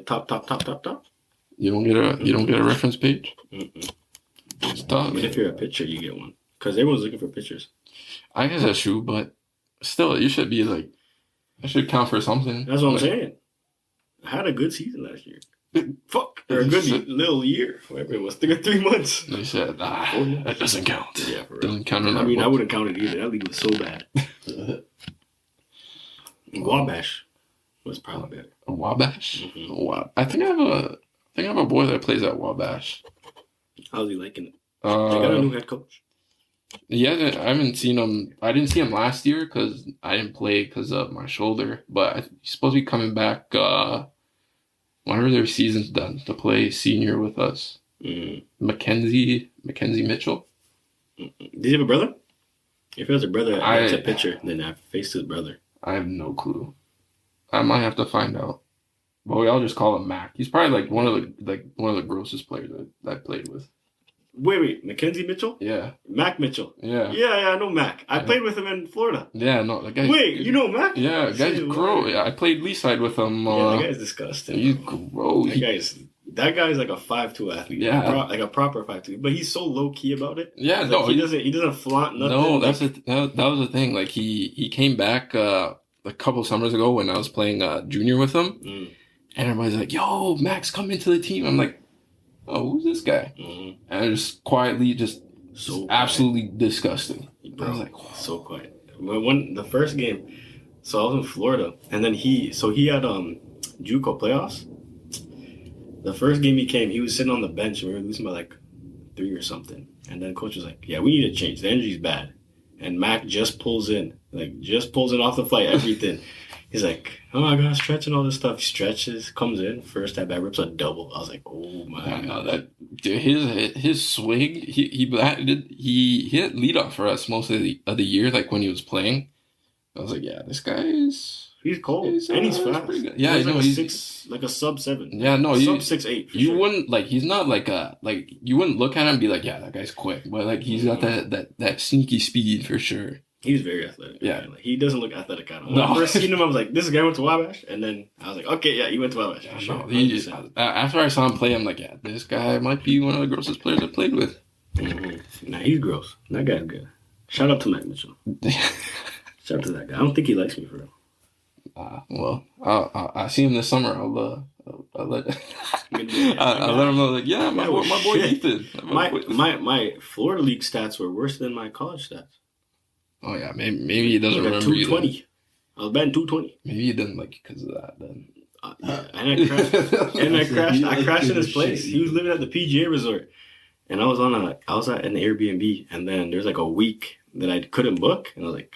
top. You don't get a reference page? Mm-mm. It's tough. I mean, if you're a pitcher, you get one. Because everyone's looking for pitchers. I guess that's true, but still, you should be like, that should count for something. That's what I'm saying. I had a good season last year. Or a good little year. Whatever it was. 3 months. They said, that doesn't count. Yeah, for real. Doesn't count in I mean, I wouldn't count it either. That league was so bad. Wabash was probably better. Wabash? Mm-hmm. I think I have a boy that plays at Wabash. How's he liking it? They got a new head coach. Yeah, I haven't seen him. I didn't see him last year because I didn't play because of my shoulder. But he's supposed to be coming back whenever their season's done to play senior with us. Mackenzie Mitchell. Did he have a brother? If he has a brother that's a pitcher, then I faced his brother. I have no clue. I might have to find out. But we all just call him Mac. He's probably like one of the grossest players that I played with. Wait, Mackenzie Mitchell? Yeah. Mac Mitchell. Yeah. Yeah, I know Mac. I played with him in Florida. Yeah, no, the guy. Wait, you know Mac? Yeah, the guy's gross. Yeah, I played Lee side with him. Yeah, that guy's disgusting. He's gross. That guy's like a 5'2" athlete. Yeah. Like a proper 5'2", but he's so low key about it. Yeah, like no, he doesn't flaunt nothing. No, that was the thing. Like he came back a couple summers ago when I was playing junior with him, and everybody's like, "Yo, Max, come into the team." I'm like, "Oh, who's this guy?" And I just quietly, just absolutely disgusting. Bro, I was like, so quiet. When the first game, so I was in Florida, and then he had JUCO playoffs. The first game he came, he was sitting on the bench, and we were losing by like 3 or something. And then coach was like, "Yeah, we need to change. The energy's bad." And Mac just pulls in off the flight, everything. He's like, "Oh my God, stretching all this stuff." He stretches, comes in, first at bat, rips a double. I was like, "Oh my God!" His swing, he hit leadoff for us most of the year, like when he was playing. I was like, "Yeah, this guy is." He's cold and he's fast. Yeah, I know. He's like a sub 7. Yeah, no, sub 6'8". You wouldn't like. He's not like you wouldn't look at him and be like, "Yeah, that guy's quick," but like he's got that sneaky speed for sure. He's very athletic. Yeah, like, he doesn't look athletic at all. When I first seen him, I was like, "This guy went to Wabash," and then I was like, "Okay, yeah, he went to Wabash." Yeah, sure. After I saw him play, I'm like, "Yeah, this guy might be one of the grossest players I played with." Nah, he's gross. That guy's good. Shout out to Mac Mitchell. Shout out to that guy. I don't think he likes me for real. Well, I see him this summer. I'll let him know. Like, yeah, my boy Ethan. My Florida League stats were worse than my college stats. Oh yeah, maybe he doesn't remember 220. you. I was batting 220. Maybe he didn't like you because of that. Then. Yeah, and I crashed. I crashed in his place. He was living at the PGA Resort, and I was at an Airbnb, and then there's like a week that I couldn't book, and I was like,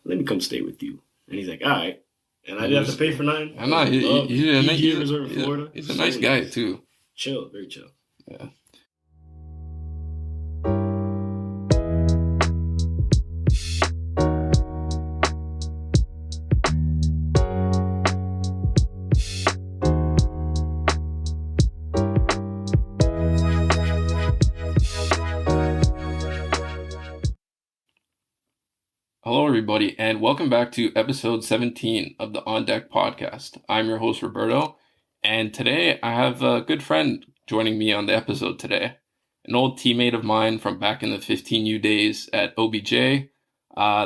"Let me come stay with you." And he's like, "All right." And I didn't have to pay for nothing. I know. He's Resort in Florida. He's a nice guy, too. Chill. Very chill. Yeah. Hello, everybody, and welcome back to episode 17 of the On Deck podcast. I'm your host, Roberto, and today I have a good friend joining me on the episode today, an old teammate of mine from back in the 15U days at OBJ.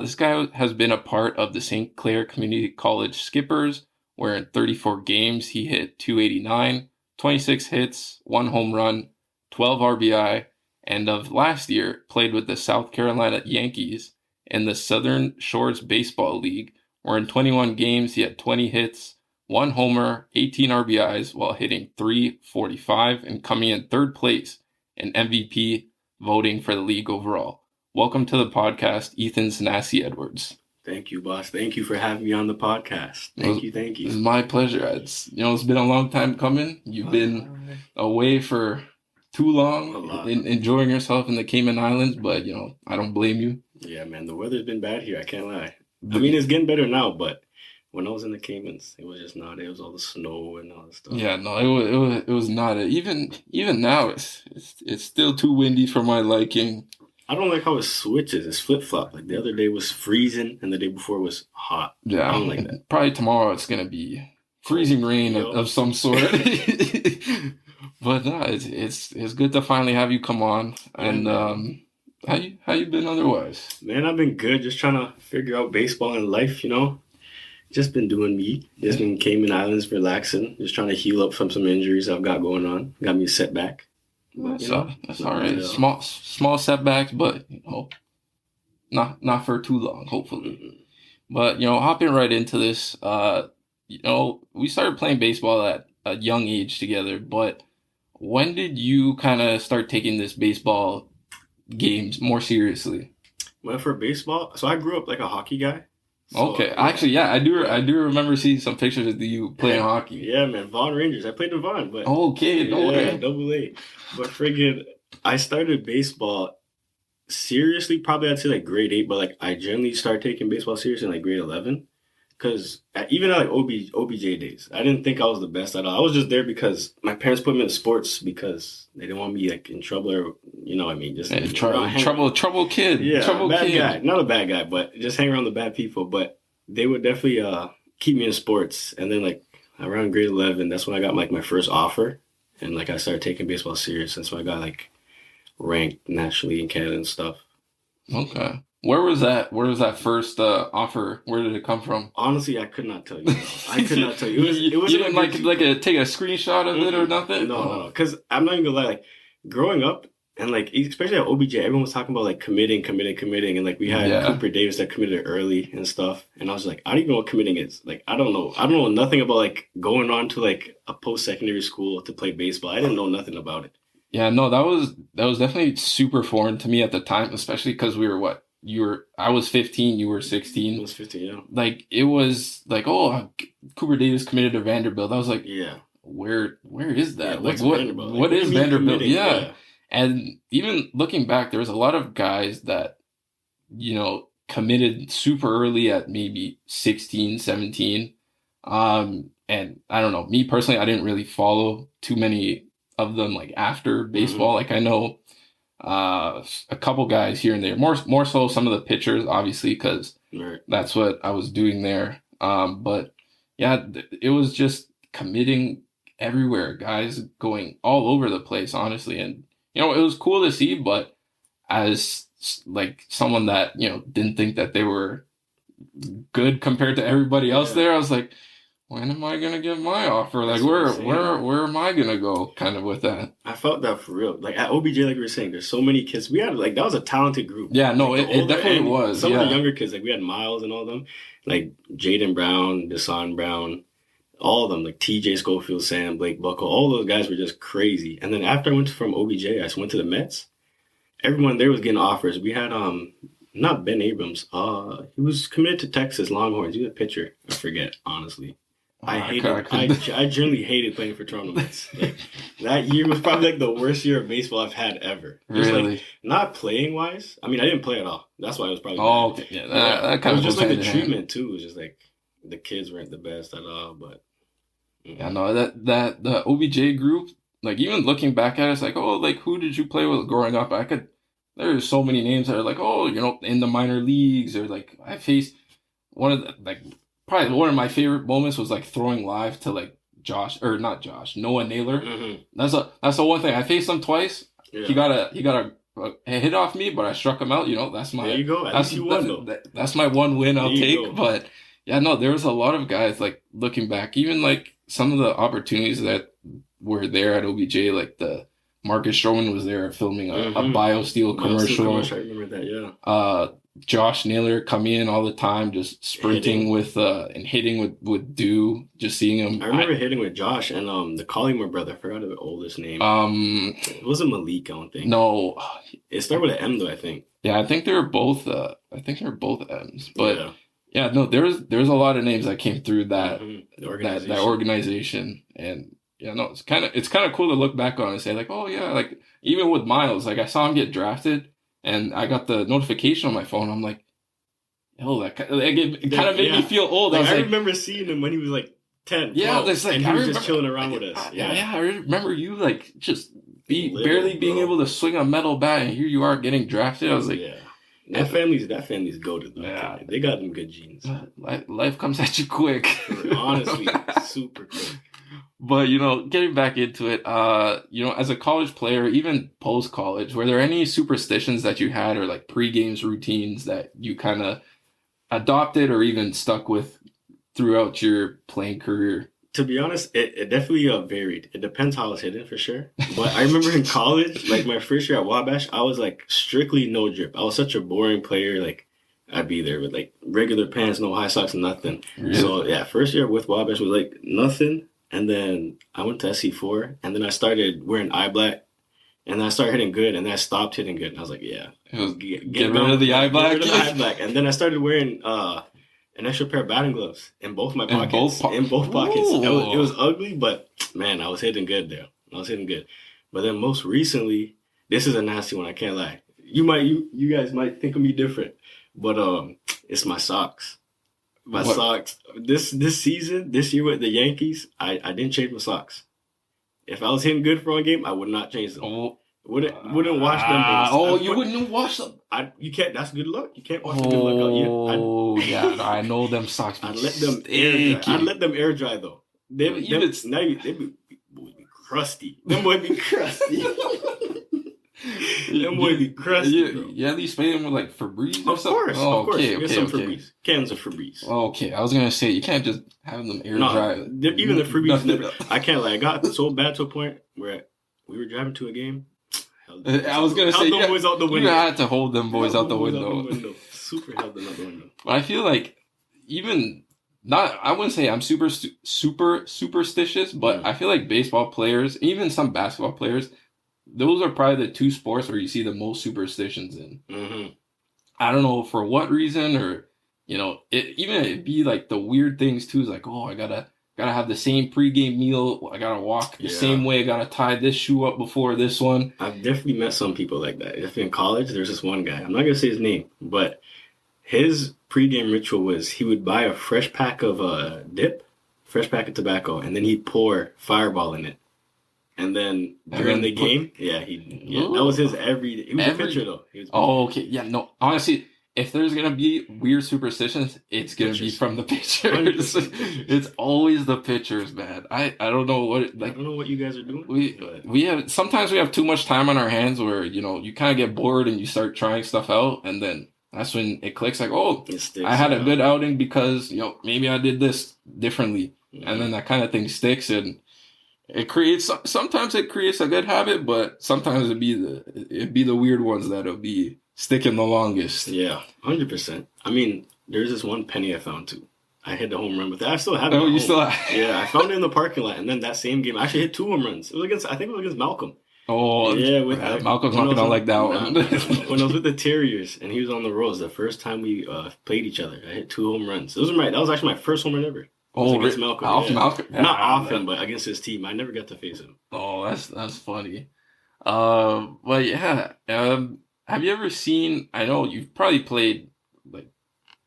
This guy has been a part of the St. Clair Community College Skippers, where in 34 games he hit .289, 26 hits, 1 home run, 12 RBI, and of last year played with the South Carolina Yankees in the Southern Shores Baseball League, where in 21 games he had 20 hits, 1 homer, 18 RBIs, while hitting .345 and coming in third place in MVP voting for the league overall. Welcome to the podcast, Ethan Sanasie-Edwards. Thank you, boss. Thank you for having me on the podcast. Thank you. It's my pleasure. It's been a long time coming. You've been away for too long, enjoying yourself in the Cayman Islands, but I don't blame you. Yeah, man, the weather's been bad here. I can't lie. I mean, it's getting better now, but when I was in the Caymans, it was just not. It was all the snow and all that stuff. Yeah, no, it was not. Even now, it's still too windy for my liking. I don't like how it switches. It's flip flop. Like the other day was freezing, and the day before was hot. Yeah, I don't like that. Probably tomorrow it's gonna be freezing rain Yo. of some sort. But no, it's good to finally have you come on. And how you been otherwise? Man, I've been good. Just trying to figure out baseball and life, you know. Just been doing me. Just been Cayman Islands relaxing. Just trying to heal up from some injuries I've got going on. Got me a setback. But, That's all right. Small setbacks, but not for too long, hopefully. Mm-hmm. But hopping right into this, we started playing baseball at a young age together. But when did you kind of start taking this baseball games more seriously? Well, for baseball, so I grew up like a hockey guy. So, Okay, actually, yeah, I do remember seeing some pictures of you playing hockey. Yeah, man, Vaughan Rangers. I played in Vaughan, but okay, no way. Double A. But friggin', I started baseball seriously. Probably I'd say like grade 8, but like I generally started taking baseball seriously in like grade 11. Because even at like OBJ days, I didn't think I was the best at all. I was just there because my parents put me in sports because they didn't want me like in trouble or what I mean. Just trouble kid. Yeah, bad kid. guy. Not a bad guy, but just hang around the bad people. But they would definitely keep me in sports. And then like around grade 11, that's when I got like my first offer, and like I started taking baseball serious. That's when I got like ranked nationally in Canada and stuff. Okay. Where was that first offer? Where did it come from? Honestly, I could not tell you. I could not tell you. It was you didn't take a screenshot of it or nothing? No. Because I'm not even gonna lie. Like growing up and like especially at OBJ, everyone was talking about like committing, and like we had Cooper Davis that committed early and stuff. And I was like, I don't even know what committing is. Like I don't know nothing about like going on to like a post-secondary school to play baseball. I didn't know nothing about it. Yeah, no, that was definitely super foreign to me at the time, especially because we were what. I was 15, you were 16. I was 15, yeah. Like it was like, Cooper Davis committed to Vanderbilt. I was like, yeah, where is that? Yeah, like what is Vanderbilt? Yeah. And even looking back, there was a lot of guys that, committed super early at maybe 16, 17. And I don't know, me personally, I didn't really follow too many of them like after baseball. Like I know a couple guys here and there, more so some of the pitchers, obviously, because that's what I was doing there. But yeah, it was just committing everywhere, guys going all over the place, honestly. And it was cool to see, but as like someone that didn't think that they were good compared to everybody else there, I was like, when am I gonna get my offer? Like, where am I gonna go? Kind of with that. I felt that for real. Like at OBJ, like we were saying, there's so many kids. We had like that was a talented group. Yeah, no, like, it definitely was. Some of the younger kids, like we had Miles and all of them, like Jaden Brown, Deshaun Brown, all of them, like TJ Schofield, Sam, Blake Buckle, all those guys were just crazy. And then after I went from OBJ, I just went to the Mets. Everyone there was getting offers. We had not Ben Abrams. He was committed to Texas Longhorns. He was a pitcher. I forget, honestly. I generally hated playing for Toronto Mets. Like, that year was probably like the worst year of baseball I've had ever. Just really? Like not playing wise. I mean, I didn't play at all. That's why it was probably. Oh, bad. okay. Yeah, that kind it of was just like the treatment too. It was just like the kids weren't the best at all. But yeah, no, that the OBJ group, like even looking back at it, it's like, like who did you play with growing up? There's so many names that are like, in the minor leagues, or like I faced one of the probably one of my favorite moments was like throwing live to like Noah Naylor. Mm-hmm. That's the one thing. I faced him twice. Yeah. He got a hit off me, but I struck him out. That's my. There you go. At least you won, that's my one win I'll take. Go. But yeah, no, there was a lot of guys like looking back, even like some of the opportunities that were there at OBJ, like the Marcus Stroman was there filming a BioSteel commercial. I remember that. Yeah. Josh Naylor coming in all the time, just sprinting and hitting with Dew. Just seeing him. I remember hitting with Josh and the Collymore brother. I forgot the oldest name. It wasn't Malik, I don't think. No, it started with an M though. I think. Yeah, I think they were both. both M's. But yeah, no, there's a lot of names that came through that that organization, and yeah, no, it's kind of cool to look back on and say like, like even with Miles, like I saw him get drafted. And I got the notification on my phone. I'm like, it kind of made me feel old. Like, I remember seeing him when he was like 10, 12, and he was just chilling around with us. Yeah, I remember you like just barely being able to swing a metal bat, and here you are getting drafted. I was like, That family's goated though. Yeah. They got them good genes. Life comes at you quick. Honestly, super quick. But getting back into it, as a college player, even post college, were there any superstitions that you had or like pre-games routines that you kind of adopted or even stuck with throughout your playing career? To be honest, it definitely varied. It depends how I was hitting for sure. But I remember in college, like my first year at Wabash, I was like strictly no drip. I was such a boring player. Like I'd be there with like regular pants, no high socks, nothing. Really? So yeah, first year with Wabash was like nothing. And then I went to SC4, and then I started wearing eye black, and then I started hitting good, and then I stopped hitting good. And I was like, yeah. Get rid of the eye black? Get rid of the eye black. And then I started wearing an extra pair of batting gloves in both my pockets. In both pockets. It was ugly, but man, I was hitting good there. I was hitting good. But then most recently, this is a nasty one, I can't lie. You guys might think of me different, but it's my socks. My socks. This season, this year with the Yankees, I didn't change my socks. If I was hitting good for one game, I would not change them. Wouldn't wash them. You wouldn't wash them. You can't. That's good luck. You can't wash the good luck out. Yeah, I know them socks. I'd let them air dry. I'd let them air dry though. They be crusty. Them boy be crusty. Them boy be crusty. You at least spray them with like Febreze or something? Of course. Okay. Febreze. Cans of Febreze. Okay, I was gonna say you can't just have them air dry. Even the Febreze. I can't lie. I got so bad to a point where we were driving to a game. I was gonna say boys out the window. You had to hold them boys out the window. Super held them out the window. But I feel like I wouldn't say I'm super superstitious, but I feel like baseball players, even some basketball players, those are probably the two sports where you see the most superstitions in. Mm-hmm. I don't know for what reason, or it'd be like the weird things too. Is like, I gotta have the same pregame meal. I gotta walk the same way. I gotta tie this shoe up before this one. I've definitely met some people like that. If in college, there's this one guy. I'm not gonna say his name, but his pregame ritual was he would buy a fresh pack of fresh pack of tobacco, and then he'd pour Fireball in it. And then during the game, that was his every. He was a pitcher though. Okay, yeah, no. Honestly, if there's gonna be weird superstitions, it's gonna be from the pitchers. It's always the pitchers, man. I don't know what I don't know what you guys are doing. We have sometimes we have too much time on our hands where you kind of get bored and you start trying stuff out, and then that's when it clicks. Like, I had a good outing because maybe I did this differently, and then that kind of thing sticks and. Sometimes it creates a good habit, but sometimes it'd be the weird ones that'll be sticking the longest. Yeah, 100%. I mean, there's this one penny I found too. I hit the home run with that. I still have it. Oh, you still have? Yeah, I found it in the parking lot, and then that same game, I actually hit 2 home runs. I think it was against Malcolm. Oh, yeah, Malcolm's not gonna like that one. When I was with the Terriers and he was on the Rose, the first time we played each other, I hit 2 home runs. That was actually my first home run ever. Against Malcolm. Malcolm? Yeah, not often, but against his team. I never got to face him. Oh, that's funny. But yeah. Have you ever seen? I know you've probably played like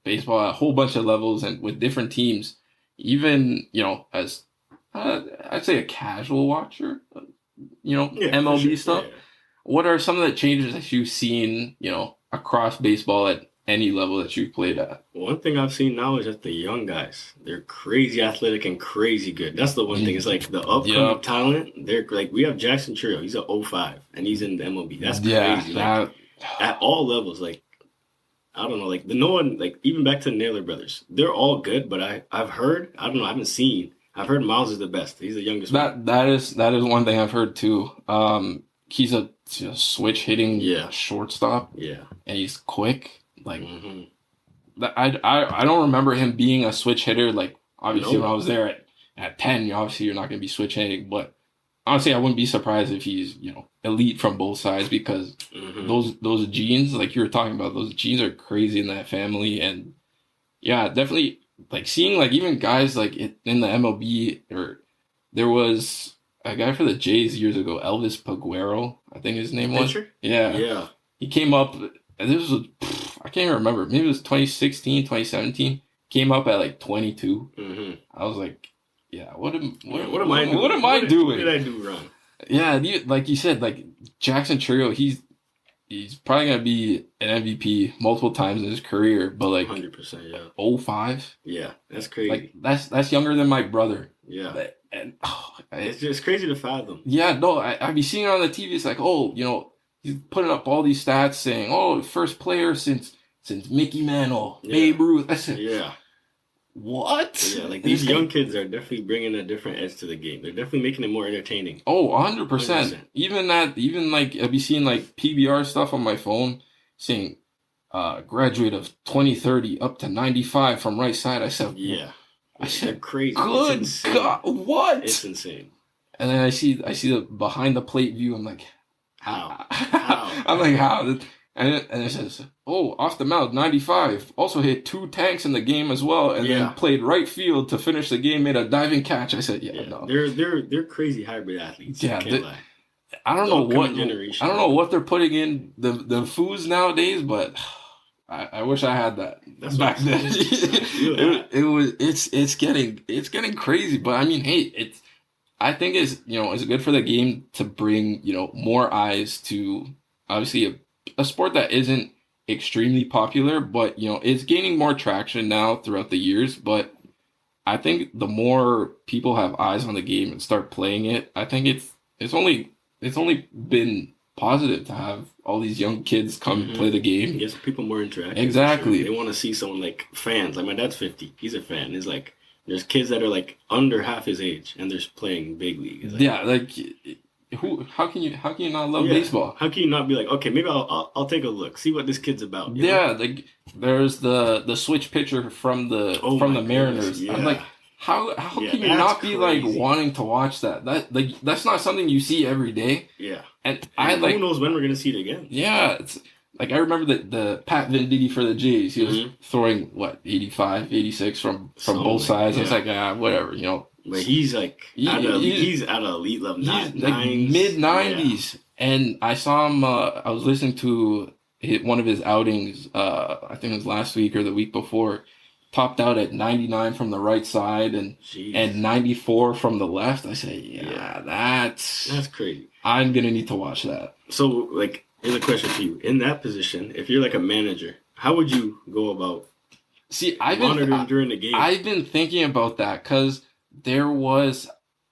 baseball at a whole bunch of levels and with different teams. Even as I'd say a casual watcher. MLB stuff. Yeah. What are some of the changes that you've seen? Across baseball at any level that you've played at? One thing I've seen now is that the young guys, they're crazy athletic and crazy good. That's the one thing. It's like the upcoming talent. They're like, we have Jackson Trio. He's an 05 and he's in the MLB. That's crazy. At all levels, like, I don't know, like the no one, like even back to the Naylor brothers, they're all good. But I've heard, I don't know, I haven't seen. I've heard Miles is the best. He's the youngest. That is one thing I've heard too. He's a switch hitting shortstop. Yeah, and he's quick. Like, I don't remember him being a switch hitter. Like, obviously, when I was there at 10, obviously you're not going to be switch hitting. But honestly, I wouldn't be surprised if he's elite from both sides because those genes, like you were talking about, those genes are crazy in that family. And yeah, definitely like seeing like even guys like in the MLB, or there was a guy for the Jays years ago, Elvis Paguero, I think his name was. Yeah. He came up. And this was, I can't even remember. Maybe it was 2016, 2017. Came up at like 22. Mm-hmm. I was like, yeah, what am I doing? What am I doing? What did I do wrong? Yeah, like you said, like Jackson Trio, he's he's probably gonna be an MVP multiple times in his career, but like 100%, yeah. 05? Yeah, that's crazy. Like that's younger than my brother. Yeah. And It's just crazy to fathom. yeah, no, I be seeing it on the TV. It's like, oh, he's putting up all these stats saying, oh, first player since Mickey Mantle, Babe Ruth. I said, Yeah. what? Yeah, like these young kids are definitely bringing a different edge to the game. They're definitely making it more entertaining. Oh, 100%. Even like I've been seeing like PBR stuff on my phone saying graduate of 2030 up to 95 from right side. I said, yeah. I said, crazy. Good God, what? It's insane. And then I see the behind the plate view. I'm like, how? I'm like, how? And it says, oh, off the mound, 95. Also hit 2 tanks in the game as well, and then played right field to finish the game. Made a diving catch. I said, no. They're crazy hybrid athletes. Yeah, I don't know what they're putting in the foods nowadays, but I wish I had that back then. It's getting crazy, but I mean, hey, I think it's good for the game to bring more eyes to obviously a sport that isn't extremely popular, but it's gaining more traction now throughout the years. But I think the more people have eyes on the game and start playing it, I think it's only been positive to have all these young kids come and play the game. Yes, people more interactive. Exactly. Sure. They want to see someone like fans. Like my dad's 50. He's a fan. It's like there's kids that are like under half his age and they're playing big league. How can you not love baseball? How can you not be like, okay, maybe I'll take a look, see what this kid's about. Yeah, like there's the switch pitcher from the Mariners. Yeah. I'm like, how can you not be like wanting to watch that? That's not something you see every day. Yeah. And who knows when we're gonna see it again? Yeah, it's like I remember the Pat Venditti for the Jays. He was throwing 85, 86 from both sides. Yeah. It's like whatever, But he's like he's at an elite level. He's like mid-90s. And I saw him. I was listening to one of his outings. I think it was last week or the week before. Topped out at 99 from the right side and 94 from the left. I say, that's crazy. I'm gonna need to watch that. So, like, here's a question for you: in that position, if you're like a manager, how would you go about monitoring during the game? I've been thinking about that because there was,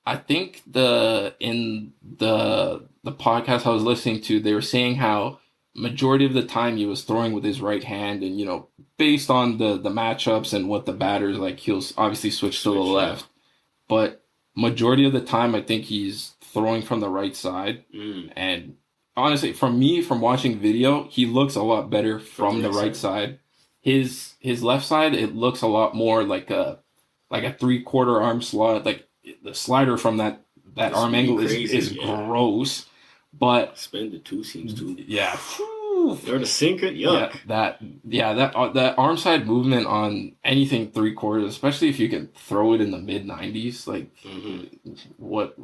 I think in the podcast I was listening to, they were saying how majority of the time he was throwing with his right hand, and based on the matchups and what the batter's like, he'll obviously switch to the left. But majority of the time, I think he's throwing from the right side. And honestly, from watching video, he looks a lot better from the right side. His left side, it looks a lot more like a 3/4 arm slot. Like the slider from that arm angle is gross. But spin the 2 seams too. Yeah. Or the sinker, yuck. That arm side movement on anything 3/4, especially if you can throw it in the mid-90s, like what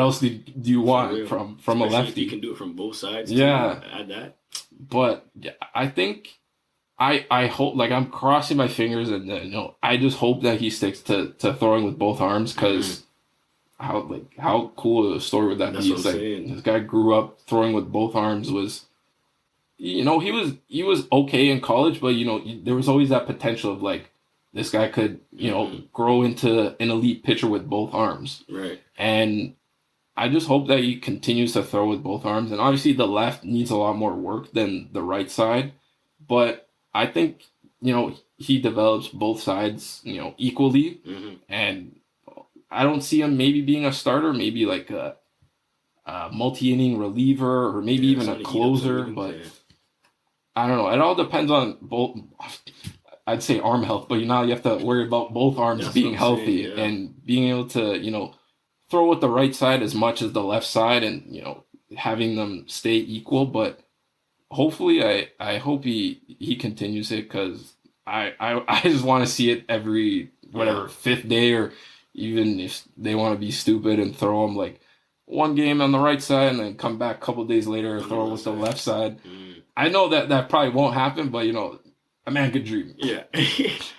else do you want from a lefty? If you can do it from both sides. Yeah, add that. But I think I hope, like, I'm crossing my fingers, and I just hope that he sticks to throwing with both arms, because how cool of a story would that be? It's like this guy grew up throwing with both arms. Was he was okay in college, but there was always that potential of like this guy could grow into an elite pitcher with both arms. Right. And I just hope that he continues to throw with both arms. And obviously the left needs a lot more work than the right side, but I think he develops both sides equally, and I don't see him maybe being a starter, maybe like a multi-inning reliever, or maybe even a closer, but I don't know. It all depends on both. I'd say arm health, but now you have to worry about both arms being healthy and being able to, throw with the right side as much as the left side, and, having them stay equal. But hopefully I hope he continues it, because I just want to see it every fifth day, or even if they want to be stupid and throw them like one game on the right side and then come back a couple days later and throw with the left side. I know that probably won't happen, but a man could dream. Yeah.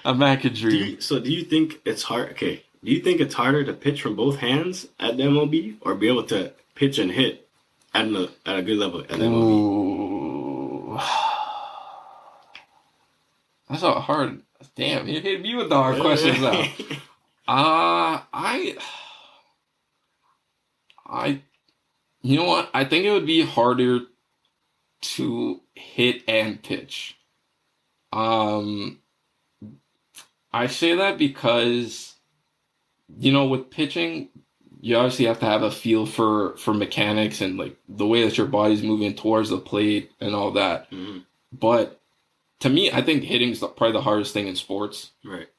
A man could dream. Do you think it's hard? Okay. Do you think it's harder to pitch from both hands at the MLB, or be able to pitch and hit at a good level at the MLB? That's a hard. Damn, you hit me with the hard questions now. I, you know what? I think it would be harder to hit and pitch. Um, I say that because, with pitching, you obviously have to have a feel for mechanics and like the way that your body's moving towards the plate and all that. Mm-hmm. But to me, I think hitting is probably the hardest thing in sports. Right.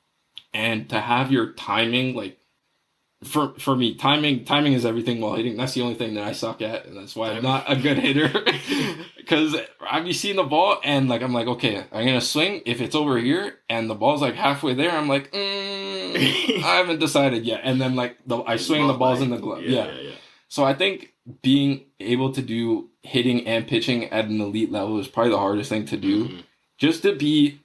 And to have your timing, like for me, timing is everything while hitting. That's the only thing that I suck at, and that's why I'm not a good hitter. Because I've seen the ball, and like I'm like, okay, I'm gonna swing. If it's over here, and the ball's like halfway there, I'm like, I haven't decided yet. And then like I swing, the ball's in the glove. Yeah. So I think being able to do hitting and pitching at an elite level is probably the hardest thing to do. Mm-hmm. Just to be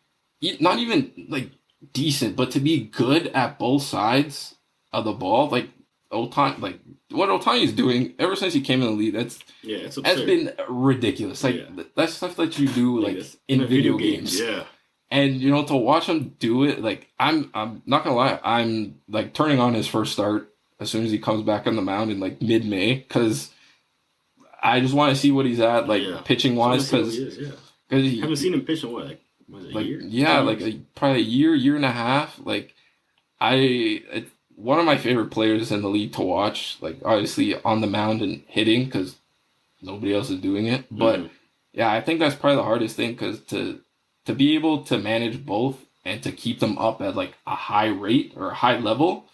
not even like decent, but to be good at both sides of the ball, like Otani, like what Otani is doing ever since he came in the league, that's been ridiculous. Like that's stuff that you do like in video games. Yeah. And to watch him do it, like I'm not gonna lie, I'm like turning on his first start as soon as he comes back on the mound in like mid-May, because I just want to see what he's at, like pitching wise, because I haven't seen him pitch in what, like a year? Yeah, probably a year and a half. Like one of my favorite players in the league to watch, like obviously on the mound and hitting because nobody else is doing it. But yeah, I think that's probably the hardest thing, because to be able to manage both and to keep them up at like a high rate or a high level,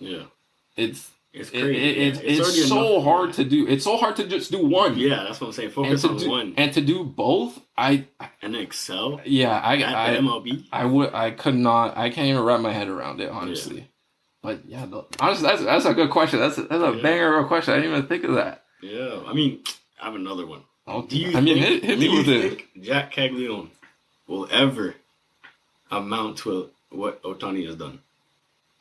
it's crazy. It's so hard to do. It's so hard to just do one. Yeah, that's what I'm saying. Focus on one. And to do both, and excel. Yeah, at MLB. I could not. I can't even wrap my head around it, honestly. Yeah. But yeah, honestly, that's a good question. That's a banger of a question. I didn't even think of that. Yeah, I mean, I have another one. Okay. Hit me with it. Do you think Jack Caglione will ever amount to what Otani has done?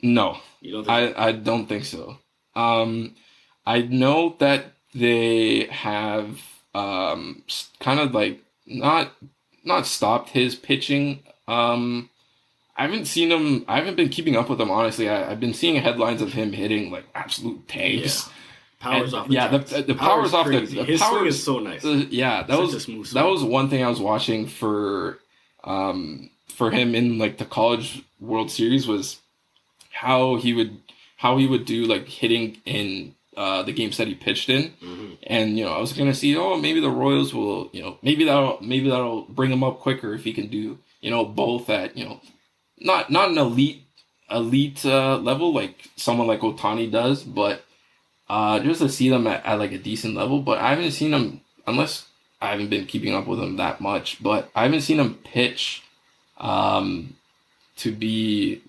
No, you don't think I don't think so. I know that they have kind of like not stopped his pitching. I haven't seen him. I haven't been keeping up with him, honestly. I've been seeing headlines of him hitting like absolute tanks. Yeah. Powers off the the powers off crazy. the his powers, swing is so nice. That was one thing I was watching for him in like the College World Series, was how he would do like hitting in the games that he pitched in. Mm-hmm. And I was gonna see, maybe the Royals will, maybe that'll bring him up quicker if he can do both at not an elite level like someone like Otani does, but just to see them at like a decent level. But I haven't seen him, unless I haven't been keeping up with him that much, but I haven't seen him pitch to be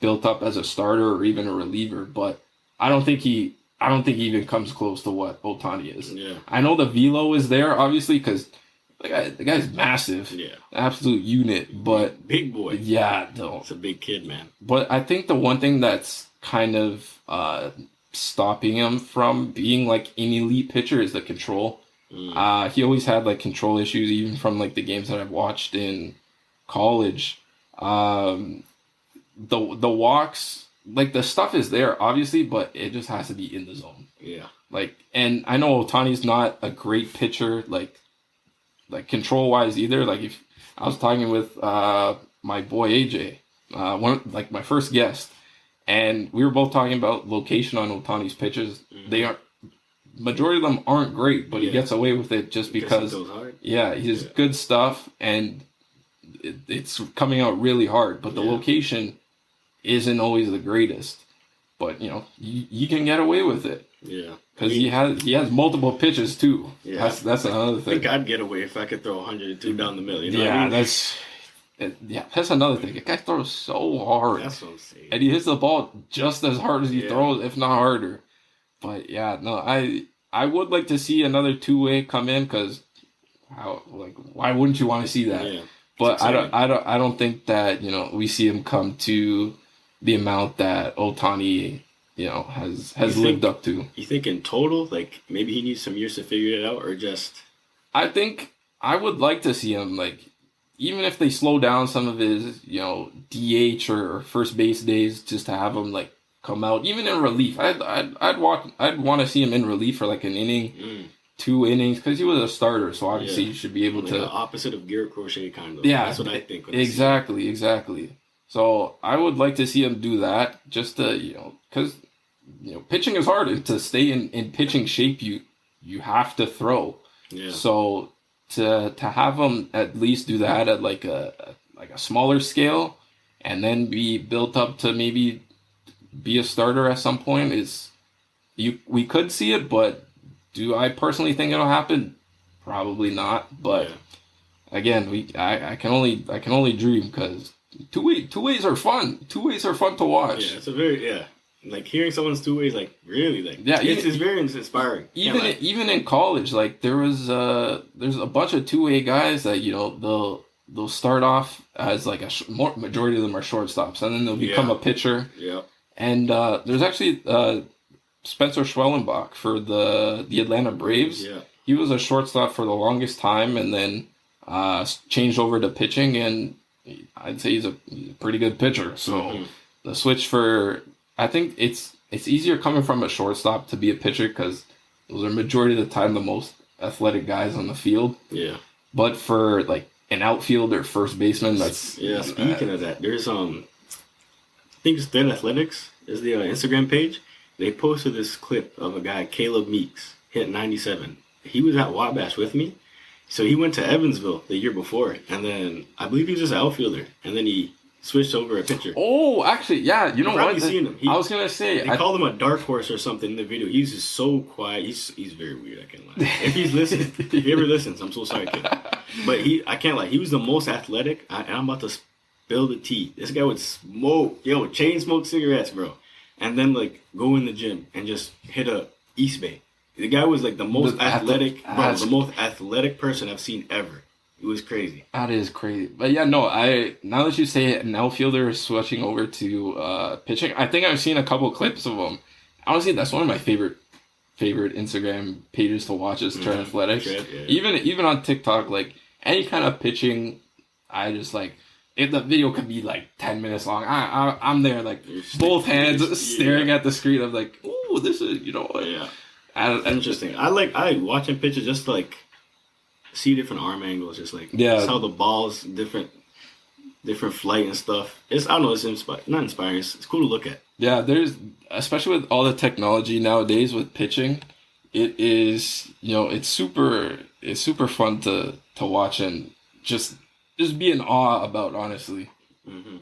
built up as a starter or even a reliever. But I don't think he even comes close to what Otani is. Yeah. I know the velo is there, obviously, because the guy's massive. Yeah. Absolute unit, but big boy. Yeah, it's a big kid, man. But I think the one thing that's kind of stopping him from being like an elite pitcher is the control. He always had like control issues, even from like the games that I've watched in college. The walks, like the stuff is there obviously, but it just has to be in the zone. Yeah. Like, and I know Otani's not a great pitcher, like control wise either. Like if I was talking with my boy AJ, like my first guest, and we were both talking about location on Otani's pitches. Mm-hmm. They aren't, majority of them aren't great, but he gets away with it just because he goes hard. Yeah, he has good stuff, and it's coming out really hard. But the location isn't always the greatest. But you can get away with it. Yeah, because he has multiple pitches too. Yeah, that's another thing. I think I'd get away if I could throw 102 down the middle. That's another thing. The guy throws so hard. That's what I'm saying. And he hits the ball just as hard as he throws, if not harder. But yeah, no, I would like to see another two-way come in, because why wouldn't you want to see that? Yeah. But I don't think that we see him come to the amount that Otani has lived up to. You think in total, like maybe he needs some years to figure it out, or just? I think I would like to see him like even if they slow down some of his, DH or first base days, just to have him like come out, even in relief. I'd want to see him in relief for like an inning, 2 innings, because he was a starter. So obviously you should be able to. The opposite of Garrett Crochet, kind of. Yeah, that's what I think. Exactly. So I would like to see him do that, just to because pitching is hard. And to stay in pitching shape, you have to throw. Yeah. So to have him at least do that at like a smaller scale, and then be built up to maybe be a starter at some point we could see it, but do I personally think it'll happen? Probably not. But again, I can only dream, because two ways are fun. Two ways are fun to watch. Yeah, it's a very like hearing someone's two ways, like really, like it's very inspiring. Even in college, like there's a bunch of two-way guys that they'll start off as like majority of them are shortstops, and then they'll become a pitcher. Yeah. And there's actually Spencer Schwellenbach for the Atlanta Braves. Yeah. He was a shortstop for the longest time, and then changed over to pitching, and I'd say he's a pretty good pitcher. So the switch I think it's easier coming from a shortstop to be a pitcher, because those are majority of the time the most athletic guys on the field. Yeah. But for like an outfielder, first baseman, that's Speaking of that, there's I think it's Thin Athletics is the Instagram page. They posted this clip of a guy, Caleb Meeks, hit 97. He was at Wabash with me. So he went to Evansville the year before, and then I believe he was just an outfielder, and then he switched over a pitcher. Oh, actually, yeah. You know what? Seen him. I was gonna say they called him a dark horse or something in the video. He's just so quiet. He's very weird. I can't lie. If he's listening, if he ever listens, I'm so sorry, kid. But I can't lie. He was the most athletic. And I'm about to spill the tea. This guy would chain smoke cigarettes, bro, and then like go in the gym and just hit a East Bay. The guy was like the most athletic person I've seen ever. It was crazy. That is crazy. But yeah, no, now that you say it, an outfielder is switching over to pitching, I think I've seen a couple clips of him. Honestly, that's one of my favorite Instagram pages to watch is Trend Athletics. Even on TikTok, like any kind of pitching, I just like, if the video could be like 10 minutes long, I'm there like both hands staring at the screen. I'm like, ooh, this is, interesting. I watching pitches just to like see different arm angles, just like just how the ball's different flight and stuff. I don't know, it's not inspiring. It's cool to look at. Yeah, there's, especially with all the technology nowadays with pitching, it is, it's super fun to watch and just be in awe about, honestly. Mm-hmm.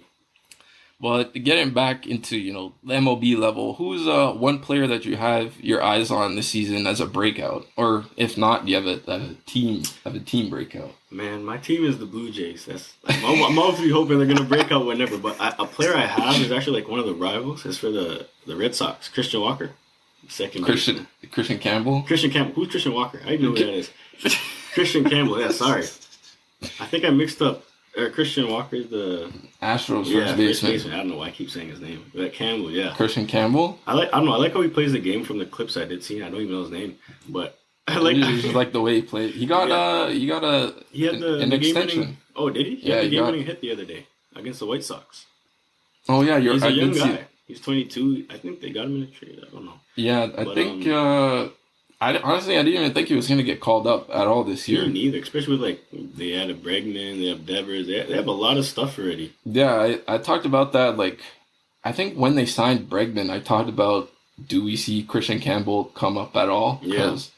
But getting back into, the MLB level, who's one player that you have your eyes on this season as a breakout? Or if not, you have a team breakout? Man, my team is the Blue Jays. I'm obviously hoping they're going to break out whenever. But a player I have is actually like one of the rivals. It's for the Red Sox, Christian Walker. Second Christian Campbell? Christian Campbell. Who's Christian Walker? I didn't know who that is. Christian Campbell. Yeah, sorry. I think I mixed up. Christian Walker, the Astros first baseman. I don't know why I keep saying his name. But Campbell, yeah. Christian Campbell? I don't know. I like how he plays the game from the clips I did see. I don't even know his name. But I just like the way he played. He got an extension. Oh, did he? Yeah, he got a hit the other day against the White Sox. Oh, yeah. He's a young guy. He's 22. I think they got him in a trade. I don't know. Yeah, I think... I didn't even think he was going to get called up at all this year. Me neither, especially with, like, they added Bregman, they have Devers, they have a lot of stuff already. Yeah, I talked about that, like, I think when they signed Bregman, I talked about, do we see Christian Campbell come up at all? Because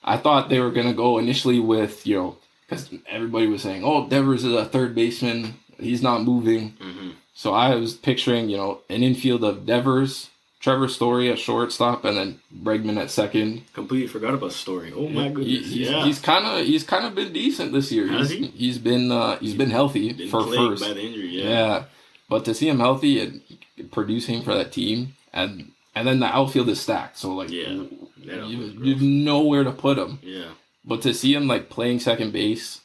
I thought they were going to go initially with, because everybody was saying, oh, Devers is a third baseman, he's not moving. Mm-hmm. So I was picturing, an infield of Devers, Trevor Story at shortstop, and then Bregman at second. Completely forgot about Story. Oh my goodness! He's kind of been decent this year. Has he? He's been healthy for first. By the injury, yeah. But to see him healthy and producing for that team, and then the outfield is stacked, so like you've nowhere to put him. Yeah. But to see him like playing second base,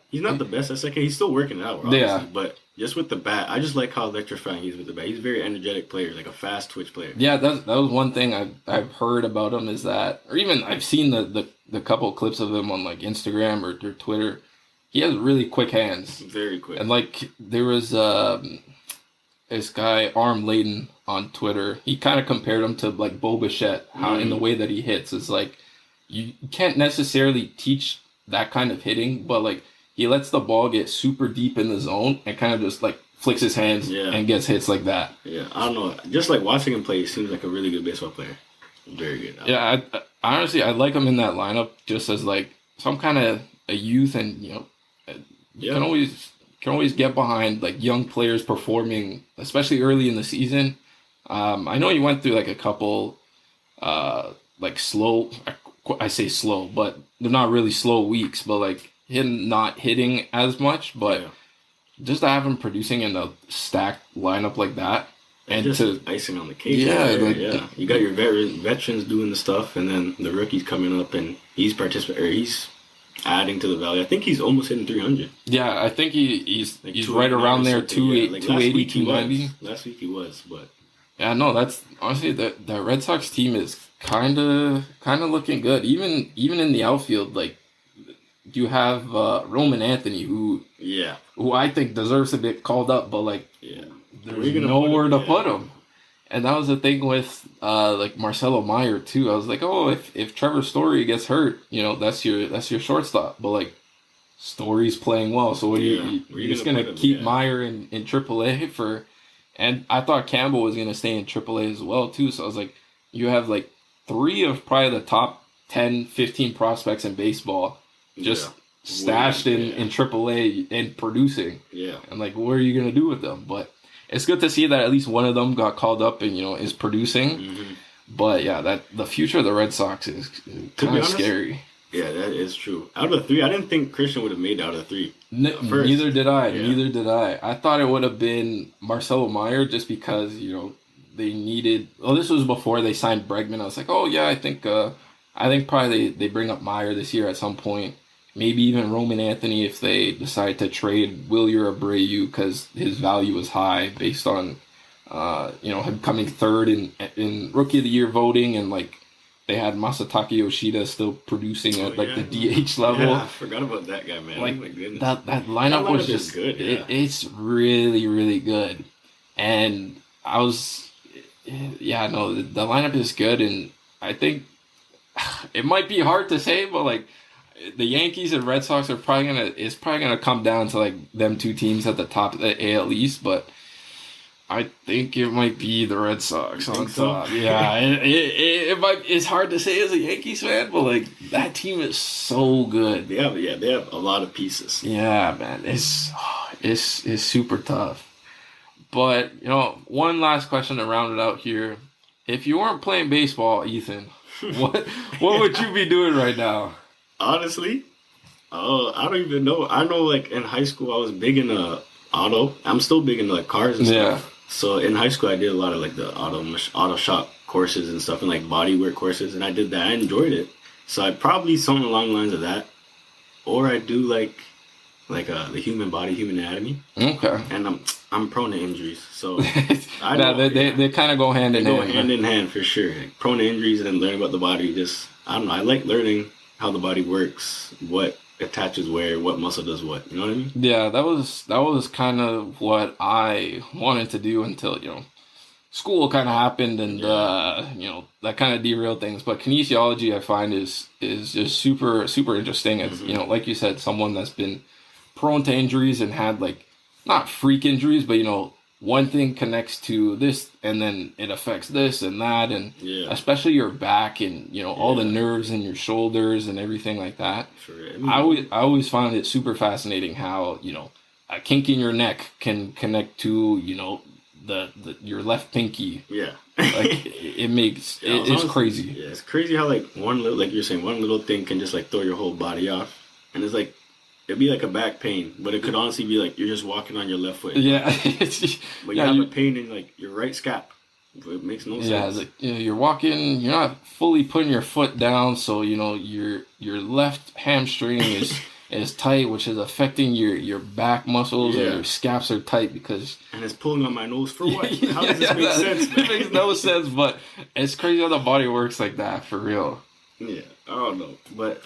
he's not the best at second. He's still working it out, obviously, but. Just with the bat, I just like how electrifying he is with the bat. He's a very energetic player, like a fast twitch player. Yeah, that was one thing I've heard about him is that, or even I've seen the couple clips of him on like Instagram or Twitter. he has really quick hands. Very quick. And like there was this guy Arm Layton on Twitter. He kind of compared him to like Bo Bichette, how in the way that he hits is like you can't necessarily teach that kind of hitting, but like he lets the ball get super deep in the zone and kind of just like flicks his hands and gets hits like that. Yeah, I don't know. Just like watching him play, he seems like a really good baseball player. Very good. Yeah, I honestly I like him in that lineup just as like some kind of a youth, and you can always get behind like young players performing, especially early in the season. I know he went through like a couple like slow. I say slow, but they're not really slow weeks. But like him not hitting as much, but just to have him producing in a stacked lineup like that. And just to icing on the cake. You got your veterans doing the stuff, and then the rookies coming up, and he's adding to the value. I think he's almost hitting 300. Yeah, I think he's right around there, 280, 290. Last week he was, but yeah, no, that's honestly the Red Sox team is kind of looking good. Even in the outfield, like you have Roman Anthony, who I think deserves to be called up, but like there's nowhere to put him. And that was the thing with like Marcelo Meyer too. I was like, oh, if Trevor Story gets hurt, that's your shortstop. But like Story's playing well, so you're just gonna keep Meyer in AAA for. And I thought Campbell was gonna stay in AAA as well too. So I was like, you have like 3 of probably the top 10, 15 prospects in baseball just stashed in AAA and producing. Yeah. And like, what are you gonna do with them? But it's good to see that at least one of them got called up and is producing. Mm-hmm. But yeah, that the future of the Red Sox is kind of scary. Yeah, that is true. Out of 3, I didn't think Christian would have made out of 3. Neither did I. Yeah. Neither did I. I thought it would have been Marcelo Meyer just because they needed. Well, this was before they signed Bregman. I was like, oh yeah, I think probably they bring up Meyer this year at some point. Maybe even Roman Anthony if they decide to trade Wilyer Abreu because his value is high based on, him coming third in Rookie of the Year voting, and like they had Masataka Yoshida still producing at the DH level. Yeah, I forgot about that guy, man. Like oh my goodness. That lineup was just good. Yeah. It's really, really good, and I was, the lineup is good, and I think it might be hard to say, but like. The Yankees and Red Sox are probably gonna come down to like them 2 teams at the top of the AL East, but I think it might be the Red Sox on top. So? Yeah, it's hard to say as a Yankees fan, but like that team is so good. They have a lot of pieces. Yeah, man, it's super tough. But one last question to round it out here: if you weren't playing baseball, Ethan, what would you be doing right now? Honestly, I don't even know. I know, like, in high school, I was big into auto. I'm still big into, like, cars and stuff. So, in high school, I did a lot of, like, the auto shop courses and stuff and, like, bodywork courses. And I did that. I enjoyed it. So, I'd probably something along the lines of that. Or I'd do, like the human body, human anatomy. Okay. And I'm prone to injuries. So, they kind of go hand in hand. They go hand in hand, for sure. Like, prone to injuries and then learning about the body. Just, I don't know. I like learning how the body works, what attaches where, what muscle does what. You know what I mean? Yeah, that was kind of what I wanted to do until school kind of happened, and that kind of derailed things. But kinesiology, I find, is just super super interesting. As like you said, someone that's been prone to injuries and had like not freak injuries, but one thing connects to this and then it affects this and that, and especially your back and all the nerves in your shoulders and everything like that. Sure. I always found it super fascinating how a kink in your neck can connect to your left pinky. Yeah. Like it makes it's crazy. Yeah, it's crazy how like one little thing can just like throw your whole body off, and it's like. It'd be like a back pain, but it could honestly be like you're just walking on your left foot. Yeah. But you have a pain in like your right scap. It makes no sense. Yeah, like, you're walking, you're not fully putting your foot down, so your left hamstring is tight, which is affecting your back muscles, and your scaps are tight because. And it's pulling on my nose for what? How does this make sense? It makes no sense, but it's crazy how the body works like that for real. Yeah, I don't know, but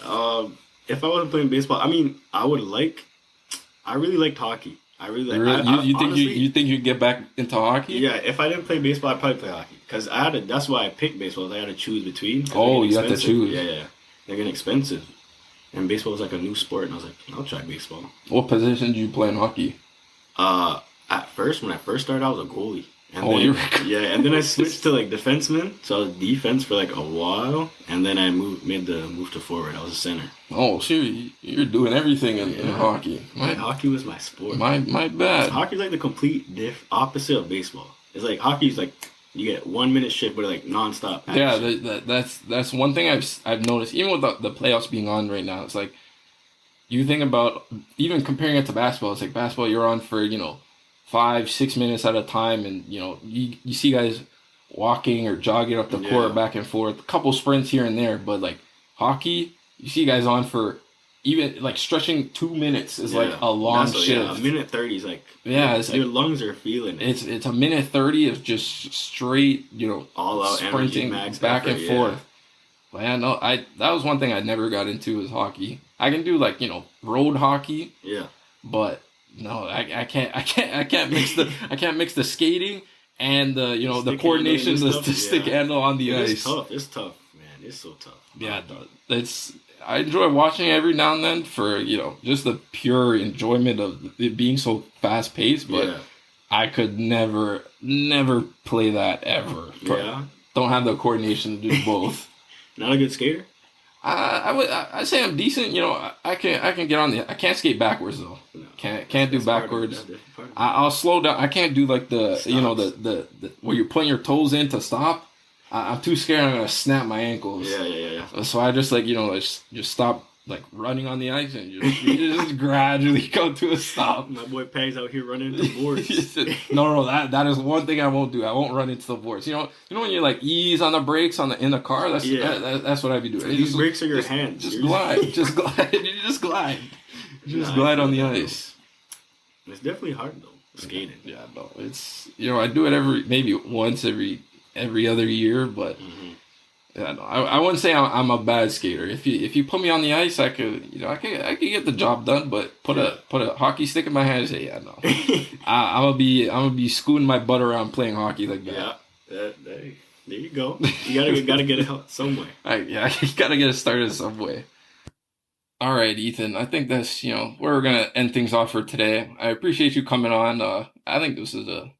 if I wasn't playing baseball, I mean, I would like I really liked hockey. I really like. You think honestly, you think you'd get back into hockey? Yeah, if I didn't play baseball, I'd probably play hockey. Because that's why I picked baseball. I had to choose between. Oh, you have to choose. Yeah. They're getting expensive. And baseball was like a new sport, and I was like, I'll try baseball. What position did you play in hockey? At first, when I first started, I was a goalie. And and then I switched to like defenseman, so I was defense for like a while, and then I made the move to forward. I was a center. Oh, shoot, you're doing everything in hockey. Hockey was my sport. My bad. Hockey's like the complete opposite of baseball. It's like hockey's like you get 1 minute shift, but like nonstop. Yeah, that's one thing I've noticed. Even with the playoffs being on right now, it's like you think about even comparing it to basketball. It's like basketball, you're on for 5-6 minutes at a time, and you see guys walking or jogging up the court back and forth, a couple sprints here and there, but like hockey, you see guys on for even like stretching 2 minutes is like a long shift. Yeah, a minute 30 is like it's your like, lungs are feeling it. It's a minute 30 of just straight all out sprinting energy, back and forth. But yeah, no, that was one thing I never got into was hockey. I can do like road hockey. Yeah, but no, I can't mix the skating and the coordination, the stick handle on the ice. It's tough, man. It's so tough. Yeah, I enjoy watching it every now and then for just the pure enjoyment of it being so fast paced. But I could never play that ever. Yeah, don't have the coordination to do both. Not a good skater. I say I'm decent. I can get on I can't skate backwards though. No, can't do backwards. I'll slow down. I can't do like the the where you're putting your toes in to stop. I'm too scared. I'm gonna snap my ankles. Yeah. So I just just stop like running on the ice and you just gradually come to a stop. My boy Peg's out here running into boards. No, that is one thing I won't do. I won't run into the boards. When you like ease on the brakes in the car. That's what I'd be doing. These brakes are your hands. Just glide. Just glide. Just glide on the ice. It's definitely hard though. Skating. Yeah, no, it's I do it maybe once every other year, but. Mm-hmm. Yeah, no, I wouldn't say I'm a bad skater. If you put me on the ice, I could I could get the job done. But put a hockey stick in my hand and say, yeah, no, I'm gonna be scooting my butt around playing hockey like that. Yeah, there you go. You gotta get it out some way. You gotta get it started some way. All right, Ethan. I think that's we're gonna end things off for today. I appreciate you coming on. I think this is a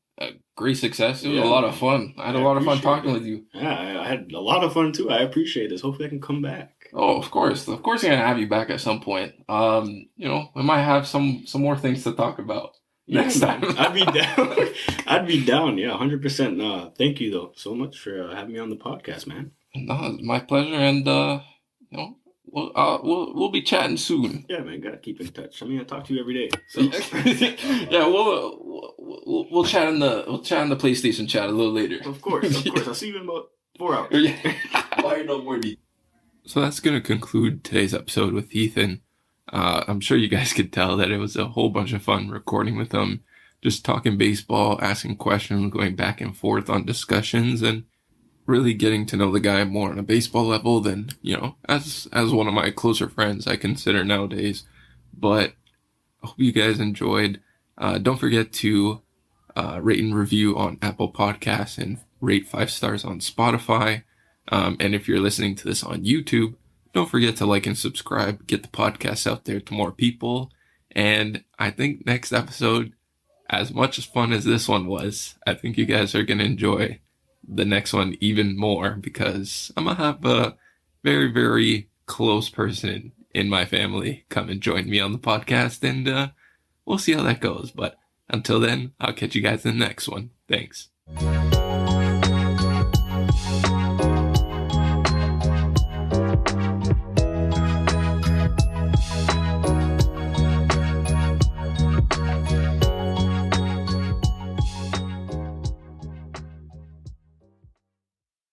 great success. It was a lot of fun. I had a lot of fun talking with you. Yeah, I had a lot of fun too. I appreciate this. Hopefully I can come back. Oh, of course. Of course I'm going to have you back at some point. We might have some more things to talk about next time. I'd be down. I'd be down. Yeah, 100%. Thank you though so much for having me on the podcast, man. No, it's my pleasure. And, we'll be chatting soon. Yeah, man, gotta keep in touch. I mean, I talk to you every day. So yeah, we'll chat in the PlayStation chat a little later. Of course. I'll see you in about 4 hours. Why no more? So that's gonna conclude today's episode with Ethan. I'm sure you guys could tell that it was a whole bunch of fun recording with him, just talking baseball, asking questions, going back and forth on discussions, and really getting to know the guy more on a baseball level than, as one of my closer friends I consider nowadays. But I hope you guys enjoyed. Don't forget to rate and review on Apple Podcasts and rate 5 stars on Spotify. And if you're listening to this on YouTube, don't forget to like and subscribe, get the podcast out there to more people. And I think next episode, as much as fun as this one was, I think you guys are going to enjoy the next one even more, because I'm going to have a very, very close person in my family come and join me on the podcast, and we'll see how that goes. But until then, I'll catch you guys in the next one. Thanks.